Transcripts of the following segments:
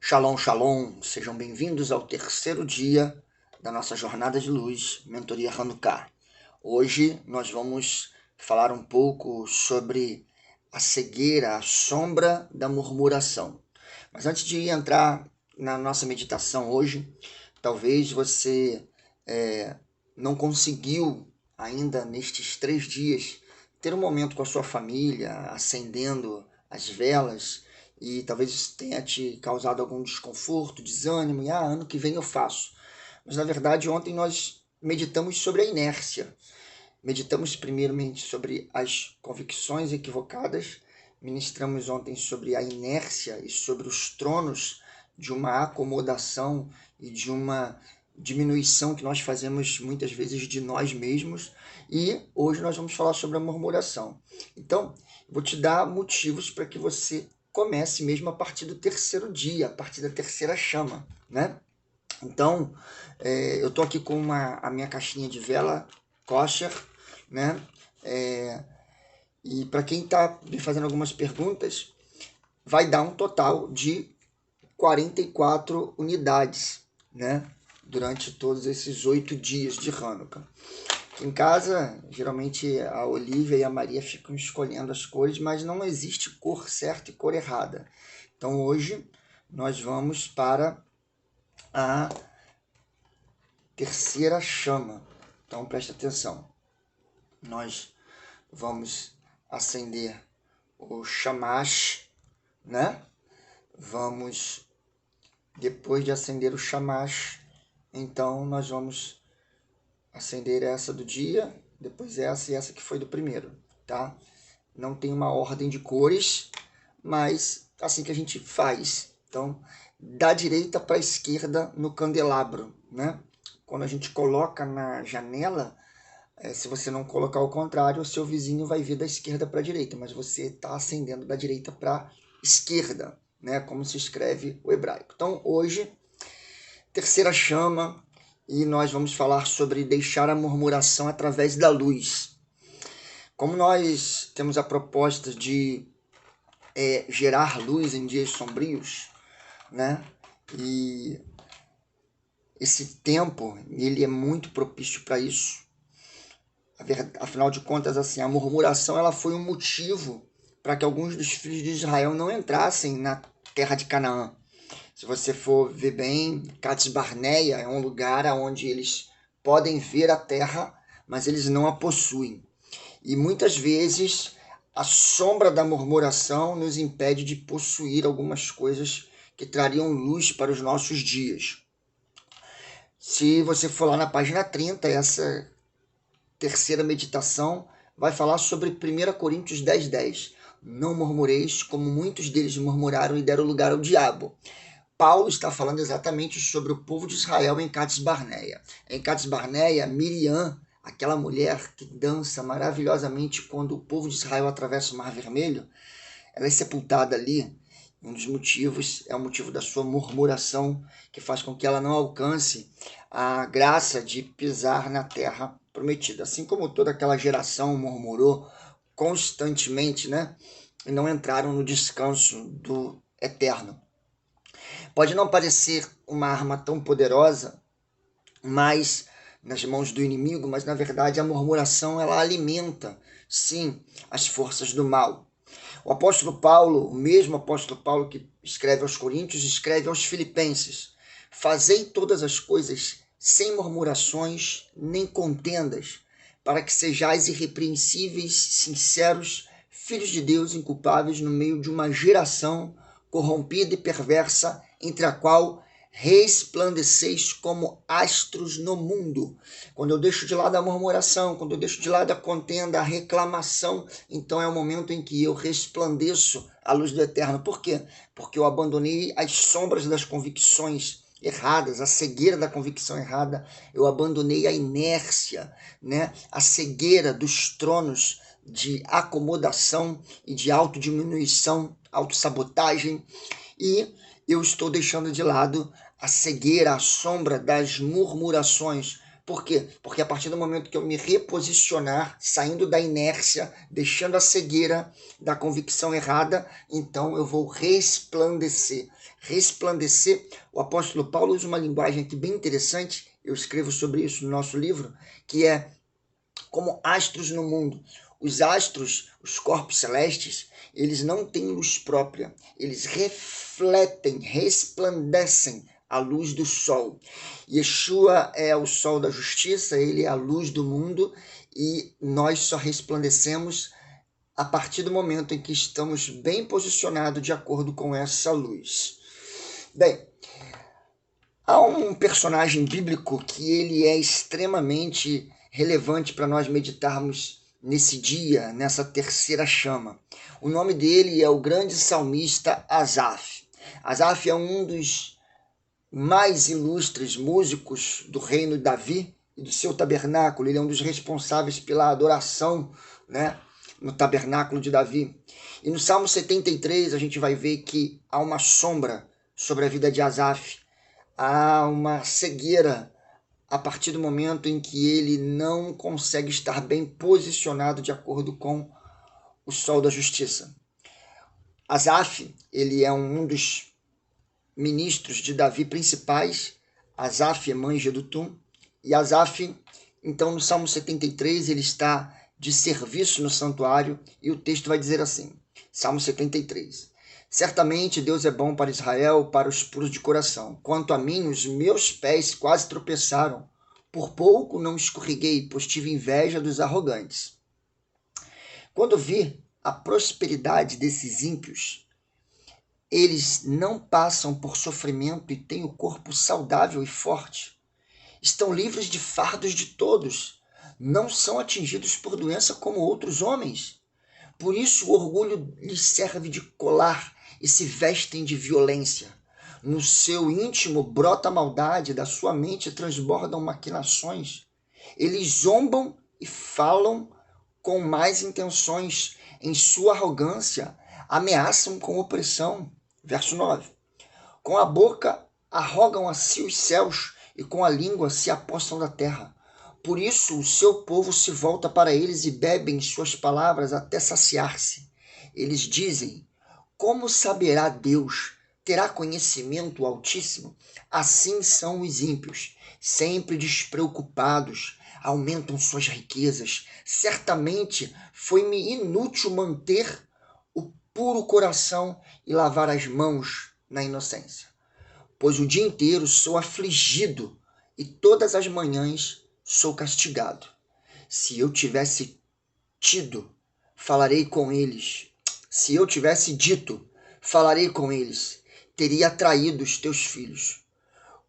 Shalom, shalom, sejam bem-vindos ao terceiro dia da nossa jornada de luz, Mentoria Hanukkah. Hoje nós vamos falar um pouco sobre a cegueira, a sombra da murmuração. Mas antes de entrar na nossa meditação hoje, talvez você não conseguiu ainda nestes 3 dias ter um momento com a sua família, acendendo as velas, e talvez isso tenha te causado algum desconforto, desânimo, e ano que vem eu faço. Mas na verdade ontem nós meditamos sobre a inércia. Meditamos primeiramente sobre as convicções equivocadas, ministramos ontem sobre a inércia e sobre os tronos de uma acomodação e de uma diminuição que nós fazemos muitas vezes de nós mesmos, e hoje nós vamos falar sobre a murmuração. Então, vou te dar motivos para que você comece mesmo a partir do terceiro dia, a partir da terceira chama, né? Então, eu estou aqui com a minha caixinha de vela kosher, né? E para quem está me fazendo algumas perguntas, vai dar um total de 44 unidades, né? Durante todos esses 8 dias de Hanukkah. Em casa, geralmente a Olivia e a Maria ficam escolhendo as cores, mas não existe cor certa e cor errada. Então hoje nós vamos para a terceira chama. Então preste atenção. Nós vamos acender o shamash, né? Vamos, depois de acender o shamash, então nós vamos acender essa do dia, depois essa e essa que foi do primeiro, tá? Não tem uma ordem de cores, mas assim que a gente faz. Então, da direita para a esquerda no candelabro, né? Quando a gente coloca na janela, se você não colocar ao contrário, o seu vizinho vai vir da esquerda para a direita, mas você está acendendo da direita para a esquerda, né? Como se escreve o hebraico. Então, hoje, terceira chama, e nós vamos falar sobre deixar a murmuração através da luz. Como nós temos a proposta de gerar luz em dias sombrios, né? E esse tempo, ele é muito propício para isso. Afinal de contas, assim, a murmuração ela foi um motivo para que alguns dos filhos de Israel não entrassem na terra de Canaã. Se você for ver bem, Cades Barneia é um lugar onde eles podem ver a terra, mas eles não a possuem. E muitas vezes a sombra da murmuração nos impede de possuir algumas coisas que trariam luz para os nossos dias. Se você for lá na página 30, essa terceira meditação vai falar sobre 1 Coríntios 10:10. Não murmureis, como muitos deles murmuraram e deram lugar ao diabo. Paulo está falando exatamente sobre o povo de Israel em Cades Barneia. Em Cades Barneia, Miriam, aquela mulher que dança maravilhosamente quando o povo de Israel atravessa o Mar Vermelho, ela é sepultada ali. Um dos motivos é o motivo da sua murmuração, que faz com que ela não alcance a graça de pisar na terra prometida. Assim como toda aquela geração murmurou constantemente, né? E não entraram no descanso do eterno. Pode não parecer uma arma tão poderosa, mas nas mãos do inimigo, mas na verdade a murmuração ela alimenta, sim, as forças do mal. O apóstolo Paulo, o mesmo apóstolo Paulo que escreve aos Coríntios, escreve aos Filipenses: fazei todas as coisas sem murmurações nem contendas, para que sejais irrepreensíveis, sinceros, filhos de Deus inculpáveis no meio de uma geração corrompida e perversa, entre a qual resplandeceis como astros no mundo. Quando eu deixo de lado a murmuração, quando eu deixo de lado a contenda, a reclamação, então é o momento em que eu resplandeço a luz do eterno. Por quê? Porque eu abandonei as sombras das convicções erradas, a cegueira da convicção errada, eu abandonei a inércia, né? A cegueira dos tronos de acomodação e de autodiminuição, autossabotagem, e eu estou deixando de lado a cegueira, a sombra das murmurações, Por quê? Porque a partir do momento que eu me reposicionar, saindo da inércia, deixando a cegueira da convicção errada, então eu vou resplandecer. Resplandecer, o apóstolo Paulo usa uma linguagem aqui bem interessante, eu escrevo sobre isso no nosso livro, que é como astros no mundo. Os astros, os corpos celestes, eles não têm luz própria, eles refletem, resplandecem a luz do sol. Yeshua é o sol da justiça, ele é a luz do mundo e nós só resplandecemos a partir do momento em que estamos bem posicionados de acordo com essa luz. Bem, há um personagem bíblico que ele é extremamente relevante para nós meditarmos nesse dia, nessa terceira chama. O nome dele é o grande salmista Asaf. Asaf é um dos mais ilustres músicos do reino de Davi e do seu tabernáculo. Ele é um dos responsáveis pela adoração, né, no tabernáculo de Davi. E no Salmo 73 a gente vai ver que há uma sombra sobre a vida de Asaf. Há uma cegueira a partir do momento em que ele não consegue estar bem posicionado de acordo com o sol da justiça. Asaf, ele é um dos ministros de Davi principais. Asaf é mãe de Jedutum. E Asaf, então no Salmo 73, ele está de serviço no santuário e o texto vai dizer assim, Salmo 73. Certamente Deus é bom para Israel, para os puros de coração. Quanto a mim, os meus pés quase tropeçaram. Por pouco não escorreguei, pois tive inveja dos arrogantes. Quando vi a prosperidade desses ímpios, eles não passam por sofrimento e têm o corpo saudável e forte. Estão livres de fardos de todos. Não são atingidos por doença como outros homens. Por isso o orgulho lhes serve de colar e se vestem de violência. No seu íntimo brota a maldade, da sua mente transbordam maquinações. Eles zombam e falam com más intenções. Em sua arrogância, ameaçam com opressão. Verso 9. Com a boca arrogam a si os céus e com a língua se apossam da terra. Por isso o seu povo se volta para eles e bebem suas palavras até saciar-se. Eles dizem, como saberá Deus? Terá conhecimento o Altíssimo? Assim são os ímpios, sempre despreocupados, aumentam suas riquezas. Certamente foi-me inútil manter o puro coração e lavar as mãos na inocência. Pois o dia inteiro sou afligido e todas as manhãs sou castigado. Se eu tivesse tido, falarei com eles. Se eu tivesse dito, falarei com eles. Teria atraído os teus filhos.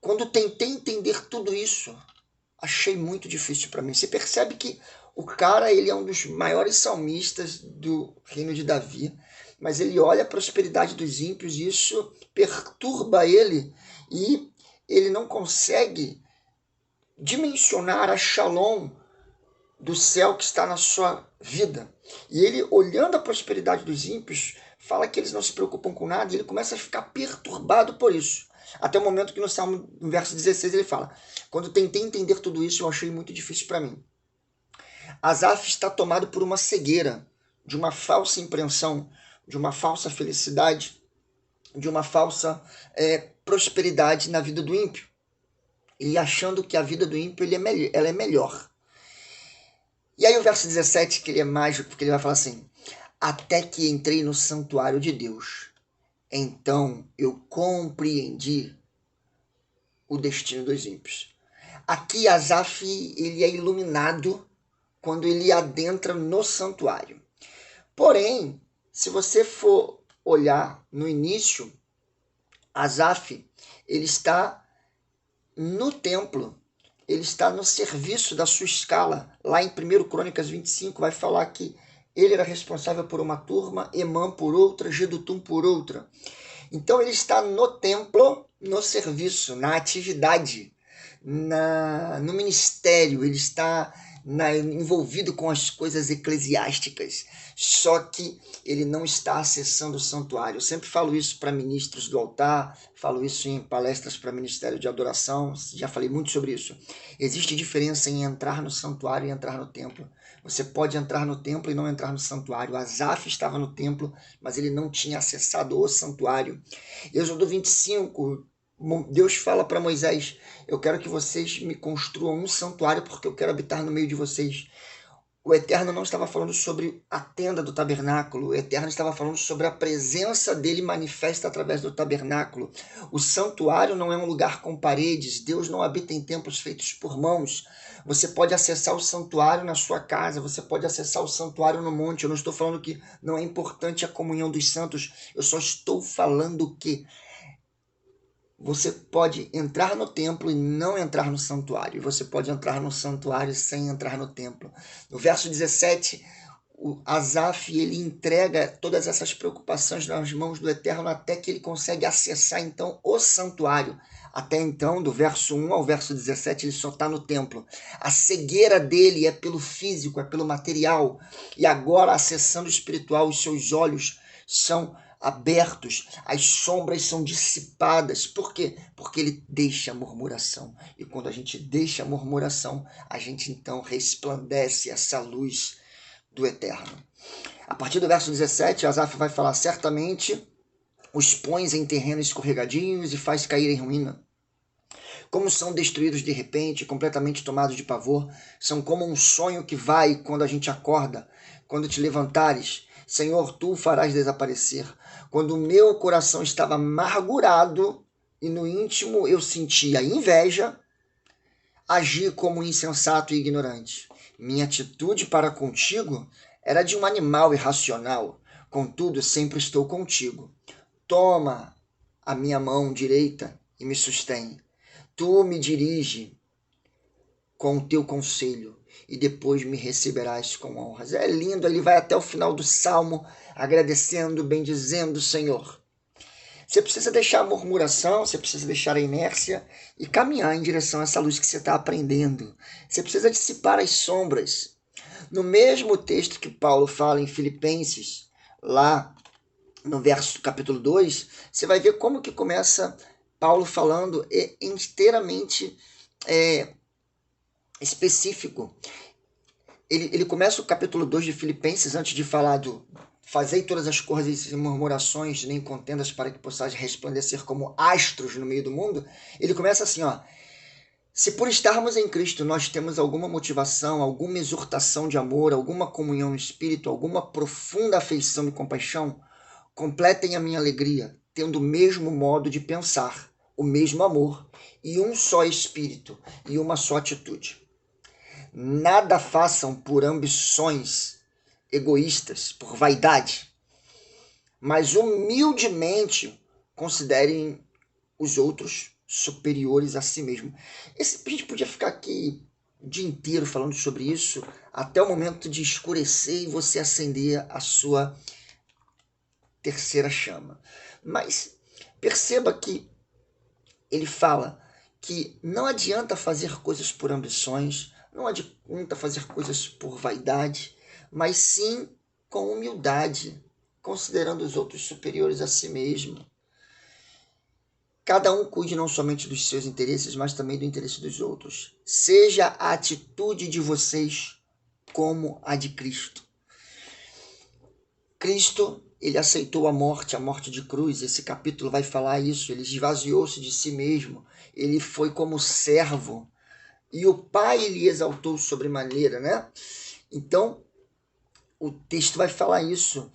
Quando tentei entender tudo isso, achei muito difícil para mim. Você percebe que o cara, ele é um dos maiores salmistas do reino de Davi, mas ele olha a prosperidade dos ímpios e isso perturba ele e ele não consegue dimensionar a shalom do céu que está na sua vida. E ele, olhando a prosperidade dos ímpios, fala que eles não se preocupam com nada e ele começa a ficar perturbado por isso. Até o momento que no Salmo, no verso 16, ele fala, quando tentei entender tudo isso, eu achei muito difícil para mim. Asaf está tomado por uma cegueira, de uma falsa impressão, de uma falsa felicidade, de uma falsa prosperidade na vida do ímpio. E achando que a vida do ímpio ela é melhor. E aí o verso 17, que ele é mágico, porque ele vai falar assim, até que entrei no santuário de Deus, então eu compreendi o destino dos ímpios. Aqui Asaf, ele é iluminado quando ele adentra no santuário. Porém, se você for olhar no início, Asaf, ele está no templo, ele está no serviço da sua escala. Lá em 1 Crônicas 25 vai falar que ele era responsável por uma turma, Emã por outra, Jedutum por outra. Então ele está no templo, no serviço, na atividade, no ministério, ele está envolvido com as coisas eclesiásticas, só que ele não está acessando o santuário. Eu sempre falo isso para ministros do altar, falo isso em palestras para ministério de adoração, já falei muito sobre isso. Existe diferença em entrar no santuário e entrar no templo. Você pode entrar no templo e não entrar no santuário. Asaf estava no templo, mas ele não tinha acessado o santuário. Êxodo 25, Deus fala para Moisés: eu quero que vocês me construam um santuário porque eu quero habitar no meio de vocês. O Eterno não estava falando sobre a tenda do tabernáculo, o Eterno estava falando sobre a presença dele manifesta através do tabernáculo. O santuário não é um lugar com paredes, Deus não habita em templos feitos por mãos. Você pode acessar o santuário na sua casa, você pode acessar o santuário no monte. Eu não estou falando que não é importante a comunhão dos santos, eu só estou falando que você pode entrar no templo e não entrar no santuário. Você pode entrar no santuário sem entrar no templo. No verso 17, o Asaf ele entrega todas essas preocupações nas mãos do Eterno até que ele consegue acessar então o santuário. Até então, do verso 1 ao verso 17, ele só está no templo. A cegueira dele é pelo físico, é pelo material. E agora, acessando o espiritual, os seus olhos são abertos, as sombras são dissipadas. Por quê? Porque ele deixa a murmuração. E quando a gente deixa a murmuração, a gente então resplandece essa luz do Eterno. A partir do verso 17, Asaf vai falar: certamente os pões em terrenos escorregadios e faz cair em ruína. Como são destruídos de repente, completamente tomados de pavor, são como um sonho que vai quando a gente acorda. Quando te levantares, Senhor, tu o farás desaparecer. Quando o meu coração estava amargurado e no íntimo eu sentia inveja, agi como insensato e ignorante. Minha atitude para contigo era de um animal irracional. Contudo, sempre estou contigo. Toma a minha mão direita e me sustém. Tu me dirige com o teu conselho e depois me receberás com honras. É lindo, ele vai até o final do Salmo agradecendo, bendizendo o Senhor. Você precisa deixar a murmuração, você precisa deixar a inércia e caminhar em direção a essa luz que você está aprendendo. Você precisa dissipar as sombras. No mesmo texto que Paulo fala em Filipenses, lá no verso capítulo 2, você vai ver como que começa Paulo falando inteiramente específico. Ele começa o capítulo 2 de Filipenses, antes de falar do fazei todas as coisas e murmurações, nem contendas, para que possais resplandecer como astros no meio do mundo. Ele começa assim, ó: se por estarmos em Cristo nós temos alguma motivação, alguma exortação de amor, alguma comunhão no Espírito, alguma profunda afeição e compaixão, completem a minha alegria, tendo o mesmo modo de pensar, o mesmo amor, e um só Espírito, e uma só atitude. Nada façam por ambições egoístas, por vaidade, mas humildemente considerem os outros superiores a si mesmo. A gente podia ficar aqui o dia inteiro falando sobre isso, até o momento de escurecer e você acender a sua terceira chama. Mas perceba que ele fala que não adianta fazer coisas por ambições, não adianta fazer coisas por vaidade, mas sim com humildade, considerando os outros superiores a si mesmo. Cada um cuide não somente dos seus interesses, mas também do interesse dos outros. Seja a atitude de vocês como a de Cristo. Cristo, ele aceitou a morte de cruz. Esse capítulo vai falar isso. Ele esvaziou-se de si mesmo. Ele foi como servo. E o Pai lhe exaltou sobremaneira, né? Então, o texto vai falar isso.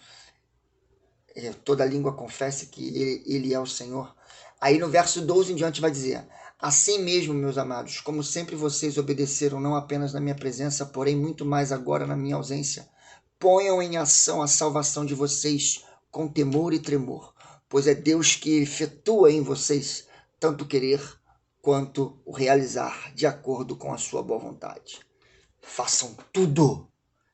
Toda língua confessa que ele é o Senhor. Aí no verso 12 em diante vai dizer: assim mesmo, meus amados, como sempre vocês obedeceram não apenas na minha presença, porém muito mais agora na minha ausência, ponham em ação a salvação de vocês com temor e tremor, pois é Deus que efetua em vocês tanto querer quanto o realizar de acordo com a sua boa vontade. Façam tudo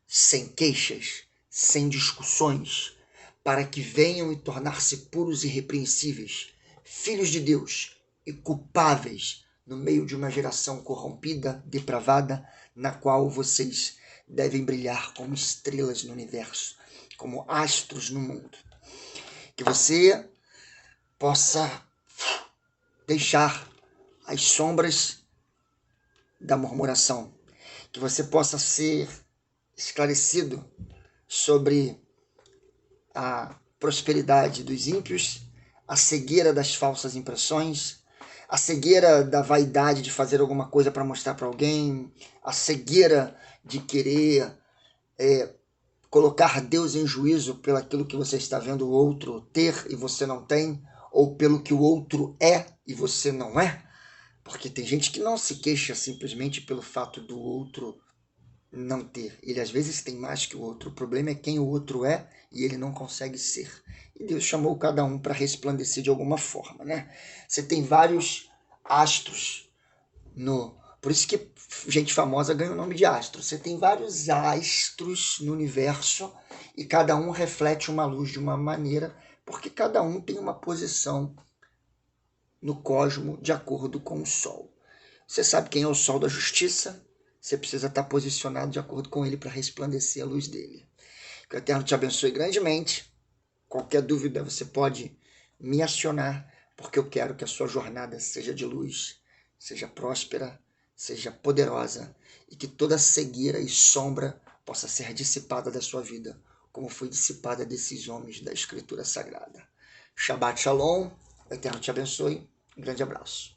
sem queixas, sem discussões, para que venham e tornar-se puros e irrepreensíveis, filhos de Deus e culpáveis no meio de uma geração corrompida, depravada, na qual vocês devem brilhar como estrelas no universo, como astros no mundo. Que você possa deixar as sombras da murmuração, que você possa ser esclarecido sobre a prosperidade dos ímpios, a cegueira das falsas impressões, a cegueira da vaidade de fazer alguma coisa para mostrar para alguém, a cegueira de querer colocar Deus em juízo pelo aquilo que você está vendo o outro ter e você não tem, ou pelo que o outro é e você não é, porque tem gente que não se queixa simplesmente pelo fato do outro não ter. Ele às vezes tem mais que o outro. O problema é quem o outro é e ele não consegue ser. E Deus chamou cada um para resplandecer de alguma forma, né? Você tem vários astros no... Por isso que gente famosa ganha o nome de astro. Você tem vários astros no universo e cada um reflete uma luz de uma maneira, porque cada um tem uma posição no cosmo de acordo com o Sol. Você sabe quem é o Sol da Justiça? Você precisa estar posicionado de acordo com ele para resplandecer a luz dele. Que o Eterno te abençoe grandemente. Qualquer dúvida você pode me acionar, porque eu quero que a sua jornada seja de luz, seja próspera, seja poderosa e que toda cegueira e sombra possa ser dissipada da sua vida, como foi dissipada desses homens da Escritura Sagrada. Shabbat Shalom. O Eterno te abençoe. Um grande abraço.